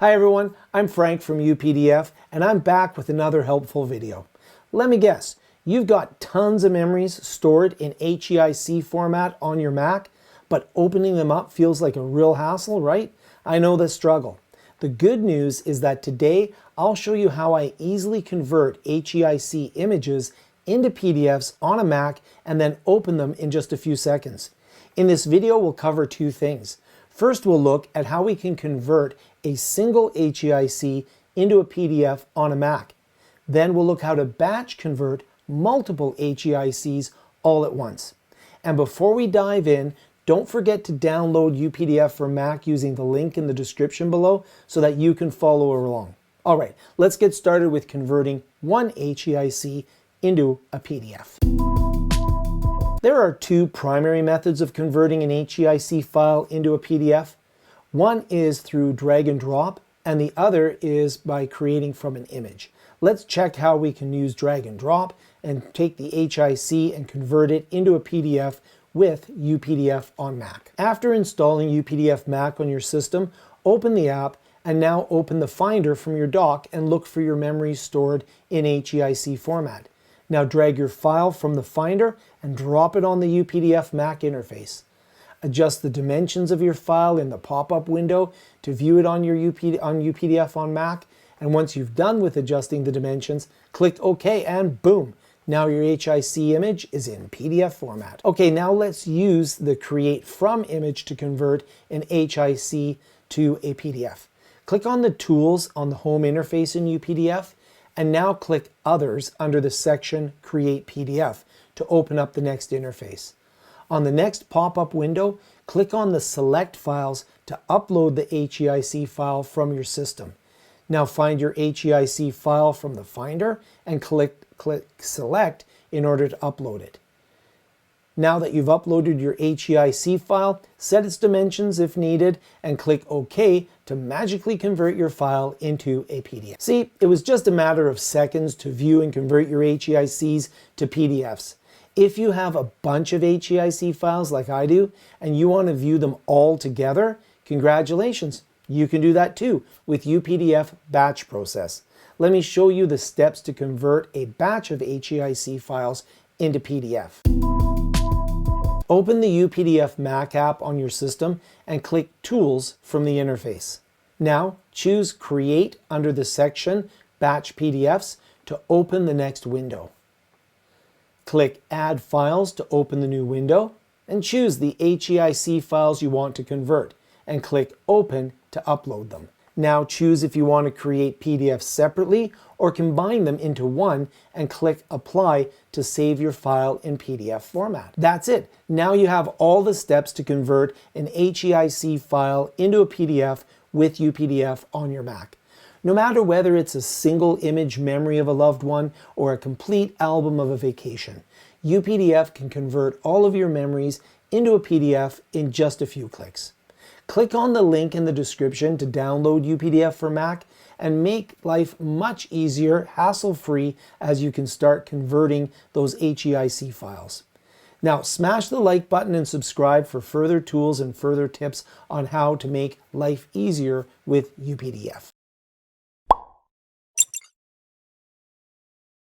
Hi everyone, I'm Frank from UPDF and I'm back with another helpful video. Let me guess, you've got tons of memories stored in HEIC format on your Mac, but opening them up feels like a real hassle, right? I know the struggle. The good news is that today I'll show you how I easily convert HEIC images into PDFs on a Mac and then open them in just a few seconds. In this video we'll cover two things. First, we'll look at how we can convert a single HEIC into a PDF on a Mac. Then we'll look how to batch convert multiple HEICs all at once. And before we dive in, don't forget to download UPDF for Mac using the link in the description below so that you can follow along. All right, let's get started with converting one HEIC into a PDF. There are two primary methods of converting an HEIC file into a PDF. One is through drag and drop, and the other is by creating from an image. Let's check how we can use drag and drop and take the HEIC and convert it into a PDF with UPDF on Mac. After installing UPDF Mac on your system, open the app and now open the Finder from your dock and look for your memories stored in HEIC format. Now drag your file from the Finder and drop it on the UPDF Mac interface. Adjust the dimensions of your file in the pop-up window to view it on your UPDF on Mac. And once you've done with adjusting the dimensions, click OK and boom! Now your HEIC image is in PDF format. Okay, now let's use the Create From image to convert an HEIC to a PDF. Click on the Tools on the home interface in UPDF and now click Others under the section Create PDF to open up the next interface. On the next pop-up window, click on the Select Files to upload the HEIC file from your system. Now find your HEIC file from the Finder and click Select in order to upload it. Now that you've uploaded your HEIC file, set its dimensions if needed and click OK to magically convert your file into a PDF. See, it was just a matter of seconds to view and convert your HEICs to PDFs. If you have a bunch of HEIC files like I do and you want to view them all together, congratulations, you can do that too with UPDF batch process. Let me show you the steps to convert a batch of HEIC files into PDF. Open the UPDF Mac app on your system and click Tools from the interface. Now choose Create under the section Batch PDFs to open the next window. Click Add Files to open the new window and choose the HEIC files you want to convert and click Open to upload them. Now choose if you want to create PDFs separately or combine them into one and click Apply to save your file in PDF format. That's it. Now you have all the steps to convert an HEIC file into a PDF with UPDF on your Mac. No matter whether it's a single image memory of a loved one or a complete album of a vacation, UPDF can convert all of your memories into a PDF in just a few clicks. Click on the link in the description to download UPDF for Mac and make life much easier, hassle-free, as you can start converting those HEIC files. Now smash the like button and subscribe for further tools and further tips on how to make life easier with UPDF.